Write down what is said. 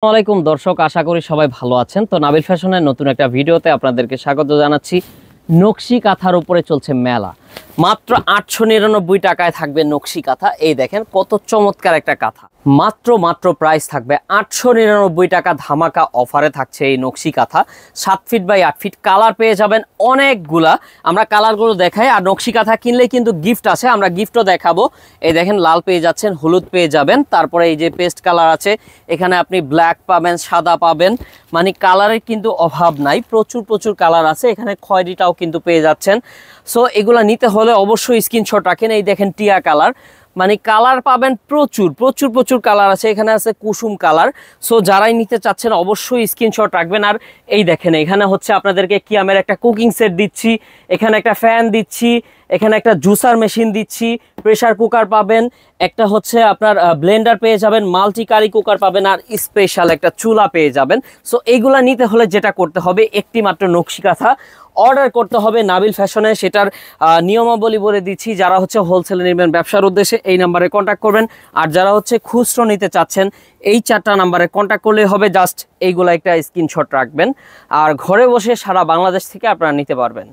আসসালামাইকুম দর্শক, আশা করি সবাই ভালো আছেন। তো নাবিল ফ্যাশনের নতুন একটা ভিডিওতে আপনাদেরকে স্বাগত জানাচ্ছি। নকশি কাঁথার উপরে চলছে মেলা। মাত্র 899 টাকায় থাকবে নকশি কাঁথা। এই দেখেন কত চমৎকার একটা কাঁথা। মাত্র প্রাইস থাকবে 899 টাকা। ধামাকা অফারে থাকছে এই নকশি কাঁথা। 7 ফিট বাই 8 ফিট কালার পেয়ে যাবেন অনেকগুলা। আমরা কালারগুলো দেখাই। আর নকশি কাঁথা কিনলে কিন্তু গিফট আছে, আমরা গিফটও দেখাবো। এই দেখেন লাল পেয়ে যাচ্ছেন, হলুদ পেয়ে যাবেন, তারপরে এই যে পেস্ট কালার আছে, এখানে আপনি ব্ল্যাক পাবেন, সাদা পাবেন, মানে কালারের কিন্তু অভাব নাই। প্রচুর কালার আছে। এখানে খয়েরিটাও কিন্তু পেয়ে যাচ্ছেন। সো এগুলা নিতে হলে অবশ্যই স্ক্রিনশট রাখেন। এই দেখেন টিয়া কালার, মানে কালার পাবেন প্রচুর কালার আছে। এখানে আছে কুসুম কালার। সো যারাই নিতে চাচ্ছেন অবশ্যই স্ক্রিনশট রাখবেন। আর এই দেখেন এখানে হচ্ছে আপনাদেরকে কিয়ামের একটা কুকিং সেট দিচ্ছি, এখানে একটা ফ্যান দিচ্ছি, এখানে একটা জুসার মেশিন দিচ্ছি, প্রেসার কুকার পাবেন, একটা হচ্ছে আপনার ব্লেন্ডার পেয়ে যাবেন, মাল্টি কারি কুকার পাবেন, আর স্পেশাল একটা চুলা পেয়ে যাবেন। সো এইগুলা নিতে হলে যেটা করতে হবে, একটি মাত্র নকশি কাঁথা অর্ডার করতে হবে নাবিল ফ্যাশনে। সেটার নিয়মাবলী বলে দিচ্ছি। যারা হচ্ছে হোলসেলে নেবেন ব্যবসার উদ্দেশ্যে এই নাম্বারে কন্ট্যাক্ট করবেন। আর যারা হচ্ছে খুচরো নিতে চাচ্ছেন এই 4টা নাম্বারে কন্ট্যাক্ট করলেই হবে। জাস্ট এইগুলা একটা স্ক্রিনশট রাখবেন, আর ঘরে বসে সারা বাংলাদেশ থেকে আপনারা নিতে পারবেন।